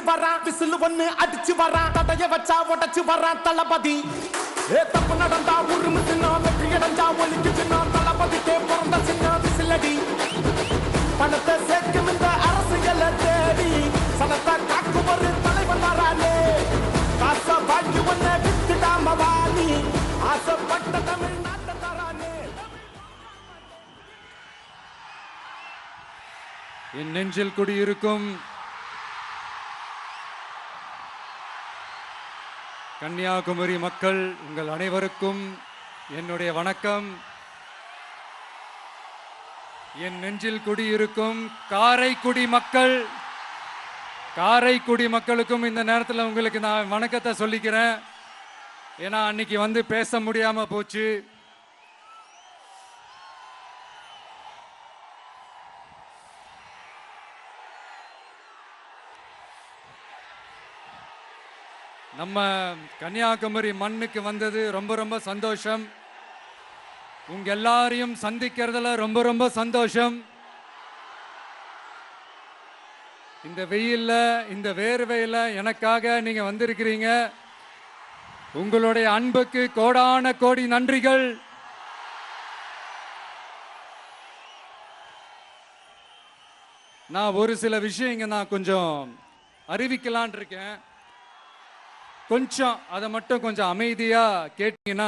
வரான் விசில் ஒண்ணு அடிச்சு வரான் தடைய வச்சா உடச்சு வரான் தளபதி தப்பு நடந்தா உருமு சின்ன வெற்றி அடைஞ்சா ஒலிக்கு சின்ன தளபதிக்கே பிறந்த சின்ன விசிலடி பணத்தை சேர்க்கும் இந்த அரசியல தேடி சனத்தை காக்கும் ஒரு தலைவன் வரானே காசை வாங்கி ஒன்ன வித்துடாம வாணி ஆசைப்பட்ட தமிழ்நாட்டை தரானே. என் நெஞ்சில் குடியிருக்கும் கன்னியாகுமரி மக்கள் உங்கள் அனைவருக்கும் என்னுடைய வணக்கம். என் நெஞ்சில் குடியிருக்கும் காரைக்குடி மக்களுக்கும் இந்த நேரத்தில் உங்களுக்கு நான் வணக்கத்தை சொல்லிக்கிறேன். ஏன்னா அன்னைக்கு வந்து பேச முடியாம போச்சு. நம்ம கன்னியாகுமரி மண்ணுக்கு வந்தது ரொம்ப ரொம்ப சந்தோஷம். உங்க எல்லாரையும் சந்திக்கிறதுல ரொம்ப ரொம்ப சந்தோஷம். இந்த வெயில்ல இந்த வேர்வையில எனக்காக நீங்க வந்திருக்கிறீங்க. உங்களுடைய அன்புக்கு கோடான கோடி நன்றிகள். நான் ஒரு சில விஷயம் நான் கொஞ்சம் அறிவிக்கலான் இருக்கேன். கொஞ்சம் அதை மட்டும் கொஞ்சம் அமைதியா கேட்டீங்கன்னா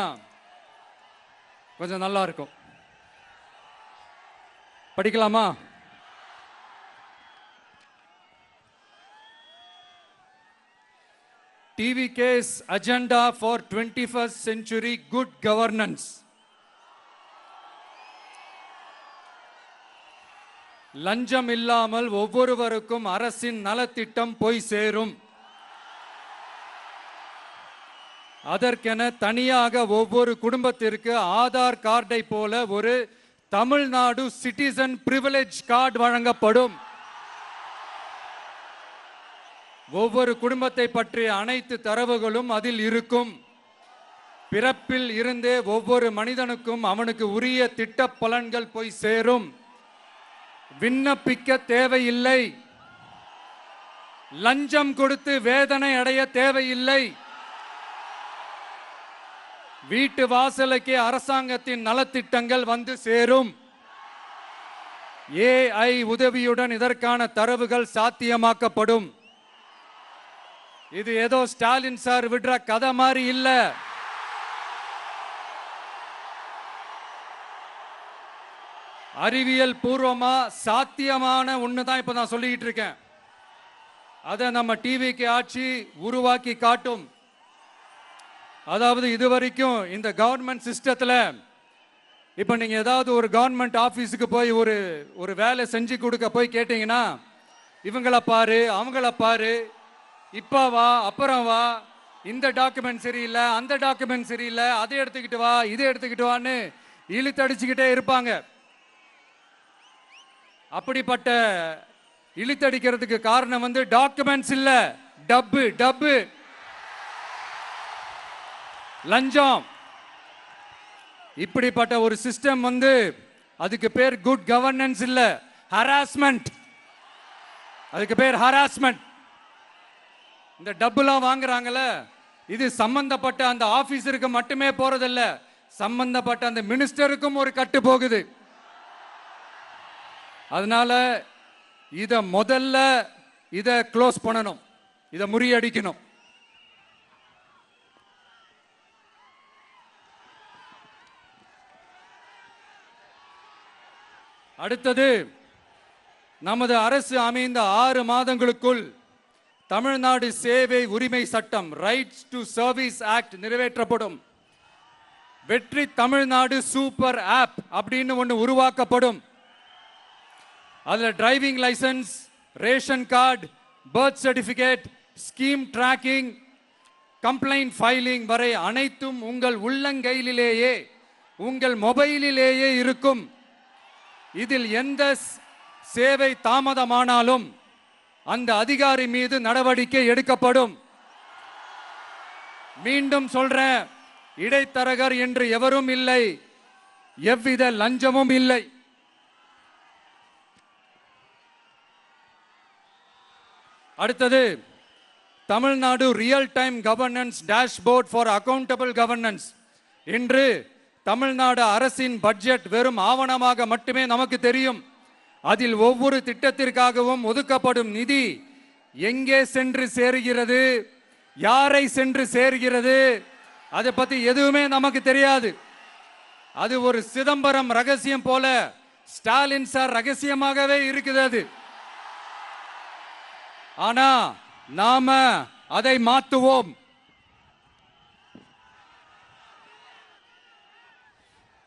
கொஞ்சம் நல்லா இருக்கும். படிக்கலாமா? TVK's agenda for 21st century good governance. லஞ்சம் இல்லாமல் ஒவ்வொருவருக்கும் அரசின் நலத்திட்டம் போய் சேரும். அதற்கென தனியாக ஒவ்வொரு குடும்பத்திற்கு ஆதார் கார்டை போல ஒரு தமிழ்நாடு சிட்டிசன் பிரிவிலேஜ் கார்டு வழங்கப்படும். ஒவ்வொரு குடும்பத்தை பற்றிய அனைத்து தரவுகளும் அதில் இருக்கும். பிறப்பில் இருந்தே ஒவ்வொரு மனிதனுக்கும் அவனுக்கு உரிய திட்ட பலன்கள் போய் சேரும். விண்ணப்பிக்க தேவையில்லை. லஞ்சம் கொடுத்து வேதனை அடைய தேவையில்லை. வீட்டு வாசலுக்கே அரசாங்கத்தின் நலத்திட்டங்கள் வந்து சேரும். AI உதவியுடன் இதற்கான தரவுகள் சாத்தியமாக்கப்படும். இது ஏதோ ஸ்டாலின் சார் விடுற கதை மாதிரி இல்ல. அறிவியல் பூர்வமா சாத்தியமான ஒண்ணுதான் இப்ப நான் சொல்லிட்டு இருக்கேன். அதை நம்ம டிவிக்கு ஆட்சி உருவாக்கி காட்டும். அதாவது இதுவரைக்கும் இந்த கவர்மெண்ட் சிஸ்டத்துல இப்ப நீங்க ஏதாவது ஒரு கவர்மெண்ட் ஆபீஸுக்கு போய் ஒரு வேலை செஞ்சு கொடுக்க போய் கேட்டீங்கன்னா இவங்கள பாரு அவங்கள பாரு, இப்ப வா அப்புறம் வா, இந்த டாக்குமெண்ட் சரியில்லை அந்த டாக்குமெண்ட் சரியில்லை, அதை எடுத்துக்கிட்டு வா இதை எடுத்துக்கிட்டு வான்னு இழுத்தடிச்சுக்கிட்டே இருப்பாங்க. அப்படிப்பட்ட இழுத்தடிக்கிறதுக்கு காரணம் வந்து டாக்குமெண்ட்ஸ் இல்ல, டப்பு லஞ்சம். இப்படிப்பட்ட ஒரு சிஸ்டம் வந்து அதுக்கு பேர் குட் கவர்னன்ஸ் இல்ல, ஹராஸ்மெண்ட். அதுக்கு பேர் ஹராஸ்மெண்ட். இந்த டப்புலாம் வாங்குறாங்கல்ல, இது சம்பந்தப்பட்ட அந்த ஆபீசருக்கு மட்டுமே போறதில்ல, சம்பந்தப்பட்ட அந்த மினிஸ்டருக்கும் ஒரு கட்டு போகுது. அதனால முதல்ல இத க்ளோஸ் பண்ணணும், இத முறியடிக்கணும். அடுத்தது, நமது அரசு அமைந்த 6 மாதங்களுக்குள் தமிழ்நாடு சேவை உரிமை சட்டம் ரைட்ஸ் டு சர்வீஸ் ஆக்ட் நிறைவேற்றப்படும். வெற்றி தமிழ்நாடு சூப்பர் ஆப் அப்படின்னு ஒன்று உருவாக்கப்படும். அதில் driving licence, ration card, birth certificate, scheme tracking, complaint filing வரை அனைத்தும் உங்கள் உள்ளங்கையிலேயே உங்கள் மொபைலிலேயே இருக்கும். இதில் எந்த சேவை தாமதமானாலும் அந்த அதிகாரி மீது நடவடிக்கை எடுக்கப்படும். மீண்டும் சொல்றேன், இடைத்தரகர் என்று எவரும் இல்லை, எவ்வித லஞ்சமும் இல்லை. அடுத்தது, Tamil Nadu real time governance dashboard for accountable governance. இன்று தமிழ்நாடு அரசின் பட்ஜெட் வெறும் ஆவணமாக மட்டுமே நமக்கு தெரியும். அதில் ஒவ்வொரு திட்டத்திற்காகவும் ஒதுக்கப்படும் நிதி எங்கே சென்று சேருகிறது, யாரை சென்று சேர்கிறது, அதை பத்தி எதுவுமே நமக்கு தெரியாது. அது ஒரு சிதம்பரம் ரகசியம் போல ஸ்டாலின் சார் ரகசியமாகவே இருக்குது அது. ஆனா நாம அதை மாற்றுவோம்.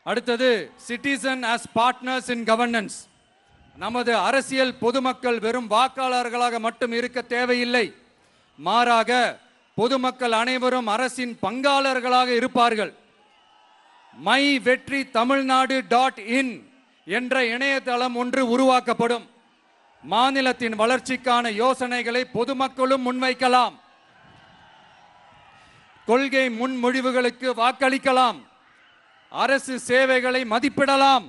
அடுத்தது சிட்டிசன் ஆஸ் பார்ட்னர்ஸ் இன் கவர்னன்ஸ். நமது அரசியல் பொதுமக்கள் வெறும் வாக்காளர்களாக மட்டும் இருக்க தேவையில்லை. மாறாக பொதுமக்கள் அனைவரும் அரசின் பங்காளர்களாக இருப்பார்கள். மை வெற்றி தமிழ்நாடு .in என்ற இணையதளம் ஒன்று உருவாக்கப்படும். மாநிலத்தின் வளர்ச்சிக்கான யோசனைகளை பொதுமக்களும் முன்வைக்கலாம். கொள்கை முன்மொழிவுகளுக்கு வாக்களிக்கலாம். அரசு சேவைகளை மதிப்பிடலாம்.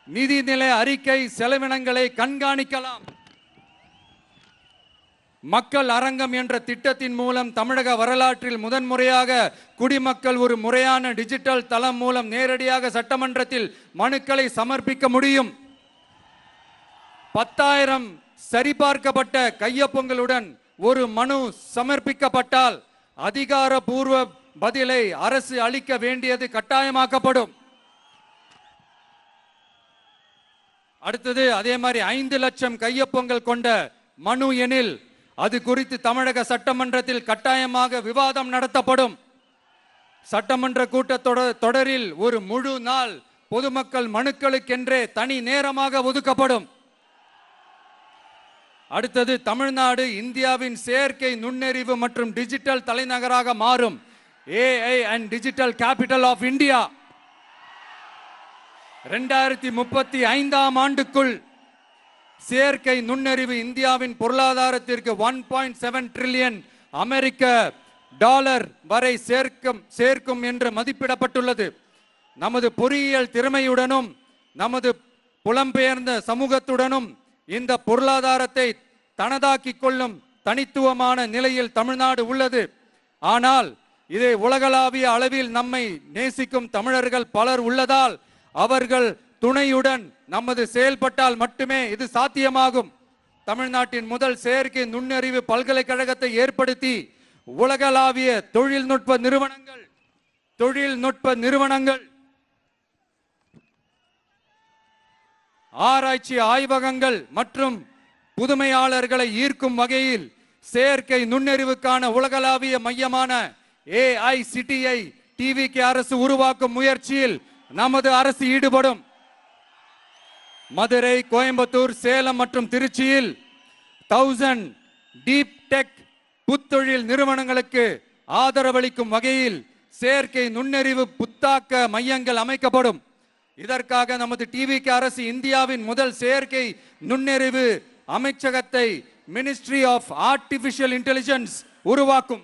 நிதிநிலை அறிக்கை செலவினங்களை கண்காணிக்கலாம். மக்கள் அரங்கம் என்ற திட்டத்தின் மூலம் தமிழக வரலாற்றில் முதன்முறையாக குடிமக்கள் ஒரு முறையான டிஜிட்டல் தளம் மூலம் நேரடியாக சட்டமன்றத்தில் மனுக்களை சமர்ப்பிக்க முடியும். 10,000 சரிபார்க்கப்பட்ட கையொப்பங்களுடன் ஒரு மனு சமர்ப்பிக்கப்பட்டால் அதிகாரப்பூர்வ பதிலை அரசு அளிக்க வேண்டியது கட்டாயமாக்கப்படும். அடுத்தது அதே மாதிரி 5 லட்சம் கையொப்பங்கள் கொண்ட மனு எனில் அது குறித்து தமிழக சட்டமன்றத்தில் கட்டாயமாக விவாதம் நடத்தப்படும். சட்டமன்ற கூட்டத்தொடரில் ஒரு முழு நாள் பொதுமக்கள் மனுக்களுக்கென்றே தனி நேரமாக ஒதுக்கப்படும். அடுத்தது தமிழ்நாடு இந்தியாவின் செயற்கை நுண்ணறிவு மற்றும் டிஜிட்டல் தலைநகராக மாறும். AI and digital capital of India. 2035ஆம் ஆண்டுக்குள் செயற்கை நுண்ணறிவு இந்தியாவின் பொருளாதாரத்திற்கு 1.7 டிரில்லியன் அமெரிக்க டாலர் வரை சேர்க்கும் என்று மதிப்பிடப்பட்டுள்ளது. நமது பொறியியல் திறமையுடனும் நமது புலம்பெயர்ந்த சமூகத்துடனும் இந்த பொருளாதாரத்தை தனதாக்கிக் கொள்ளும் தனித்துவமான நிலையில் தமிழ்நாடு உள்ளது. ஆனால் இதை உலகளாவிய அளவில் நம்மை நேசிக்கும் தமிழர்கள் பலர் உள்ளதால் அவர்கள் துணையுடன் நமது செயல்பட்டால் மட்டுமே இது சாத்தியமாகும். தமிழ்நாட்டின் முதல் செயற்கை நுண்ணறிவு பல்கலைக்கழகத்தை ஏற்படுத்தி உலகளாவிய தொழில்நுட்ப நிறுவனங்கள் ஆராய்ச்சி ஆய்வகங்கள் மற்றும் புதுமையாளர்களை ஈர்க்கும் வகையில் செயற்கை நுண்ணறிவுக்கான உலகளாவிய மையமான AICTI TVK அரசு உருவாக்கும் முயற்சியில் நமது அரசு ஈடுபடும். மதுரை, கோயம்புத்தூர், சேலம் மற்றும் திருச்சியில் 1000 டீப் டெக் புத்தொழில் நிறுவனங்களுக்கு ஆதரவளிக்கும் வகையில் செயற்கை நுண்ணறிவு புத்தாக்க மையங்கள் அமைக்கப்படும். இதற்காக நமது TVK அரசு இந்தியாவின் முதல் செயற்கை நுண்ணறிவு அமைச்சகத்தை மினிஸ்ட்ரி ஆஃப் ஆர்டிபிஷியல் இன்டெலிஜென்ஸ் உருவாக்கும்.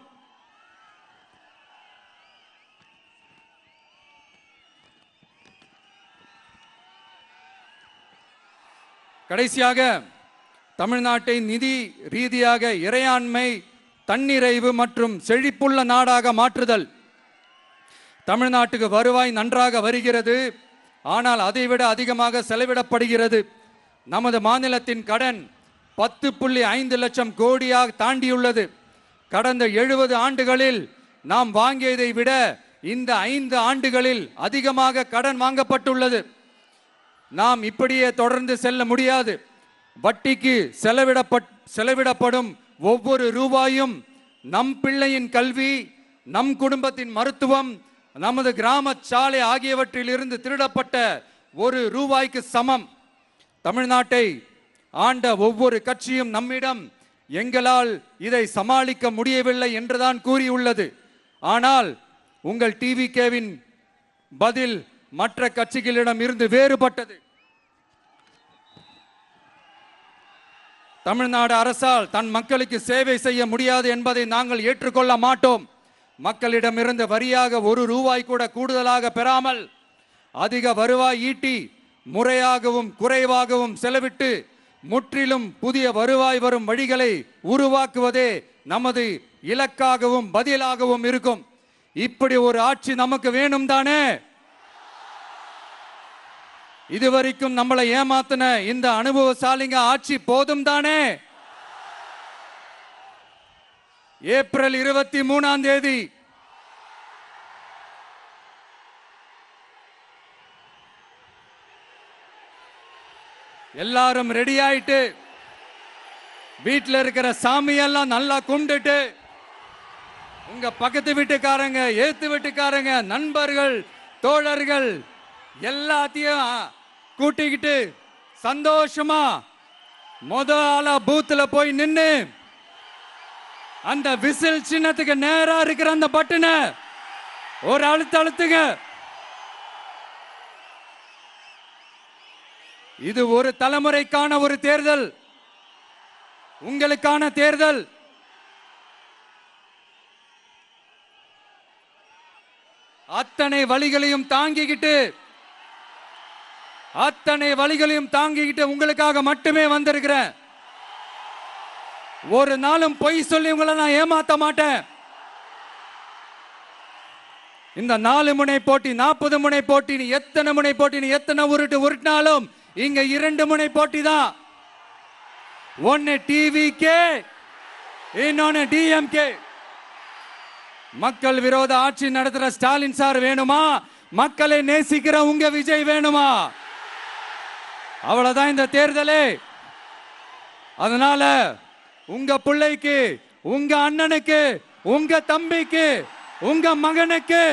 கடைசியாக தமிழ்நாட்டை நிதி ரீதியாக இறையாண்மை, தன்னிறைவு மற்றும் செழிப்புள்ள நாடாக மாற்றுதல். தமிழ்நாட்டுக்கு வருவாய் நன்றாக வருகிறது. ஆனால் அதைவிட அதிகமாக செலவிடப்படுகிறது. நமது மாநிலத்தின் கடன் 10.5 லட்சம் கோடியாக தாண்டியுள்ளது. கடந்த 70 ஆண்டுகளில் நாம் வாங்கியதை விட இந்த 5 ஆண்டுகளில் அதிகமாக கடன் வாங்கப்பட்டுள்ளது. நாம் இப்படியே தொடர்ந்து செல்ல முடியாது. வட்டிக்கு செலவிடப்படும் ஒவ்வொரு ரூபாயும் நம் பிள்ளையின் கல்வி, நம் குடும்பத்தின் மருத்துவம், நமது கிராம சாலை ஆகியவற்றில் இருந்து திருடப்பட்ட ஒரு ரூபாய்க்கு சமம். தமிழ்நாட்டை ஆண்ட ஒவ்வொரு கட்சியும் நம்மிடம் எங்களால் இதை சமாளிக்க முடியவில்லை என்றுதான் கூறியுள்ளது. ஆனால் உங்கள் TVKவின் பதில் மற்ற கட்சிகளிடம் இருந்து வேறுபட்டது. தமிழ்நாடு அரசால் தன் மக்களுக்கு சேவை செய்ய முடியாது என்பதை நாங்கள் ஏற்றுக்கொள்ள மாட்டோம். மக்களிடமிருந்து வரியாக ஒரு ரூபாய் கூட கூடுதலாக பெறாமல் அதிக வருவாய் ஈட்டி முறையாகவும் குறைவாகவும் செலவிட்டு முற்றிலும் புதிய வருவாய் வரும் வழிகளை உருவாக்குவதே நமது இலக்காகவும் பதிலாகவும் இருக்கும். இப்படி ஒரு ஆட்சி நமக்கு வேணும் தானே? இதுவரைக்கும் நம்மளை ஏமாத்தின இந்த அனுபவசாலிங்க ஆட்சி போதும் தானே? ஏப்ரல் 23 எல்லாரும் ரெடி ஆயிட்டு வீட்டில் இருக்கிற சாமியெல்லாம் நல்லா கும்பிட்டுட்டு உங்க பக்கத்து வீட்டுக்காரங்க, ஏத்து வீட்டுக்காரங்க, நண்பர்கள், தோழர்கள் எல்லாத்தையும் கூட்டிக்கிட்டு சந்தோஷமா ஆளா பூத்துல போய் நின்னு அந்த விசில் சின்னத்துக்கு நேரா இருக்கிற அந்த பட்டனை ஒரு அழுத்துங்க. இது ஒரு தலைமுறைக்கான ஒரு தேர்தல், உங்களுக்கான தேர்தல். அத்தனை வழிகளையும் தாங்கிக்கிட்டு உங்களுக்காக மட்டுமே வந்திருக்கிறேன். ஒரு நாளும் பொய் சொல்லி உங்களை நான் ஏமாத்த மாட்டேன். இந்த 4 முனை போட்டி, 40 முனை போட்டி, நீ எத்தனை முனை போட்டி, நீ எத்தனை உருட்டினாலும் இங்க 2 முனை போட்டி தான். ஒன்னு டிவிகே, இன்னொன்னு டிஎம்கே. மக்கள் விரோத ஆட்சி நடத்துற ஸ்டாலின் சார் வேணுமா? மக்களை நேசிக்கிற உங்க விஜய் வேணுமா? அவ்வளவுதான் இந்த தேர்தலே. அதனால உங்க பிள்ளைக்கு, உங்க அண்ணனுக்கு, உங்க தம்பிக்கு, உங்க மகனுக்கு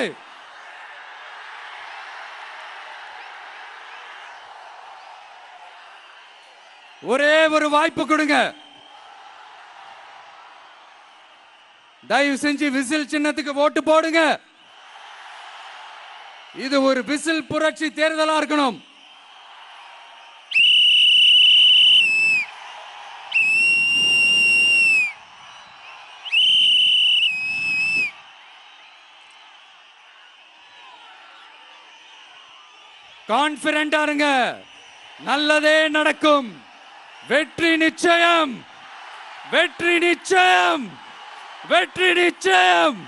ஒரே ஒரு வாய்ப்பு கொடுங்க. தயவு செஞ்சு விசில் சின்னத்துக்கு ஓட்டு போடுங்க. இது ஒரு விசில் புரட்சி தேர்தலா இருக்கணும். கான்பிடென்டா இருங்க, நல்லதே நடக்கும். வெற்றி நிச்சயம், வெற்றி நிச்சயம், வெற்றி நிச்சயம்.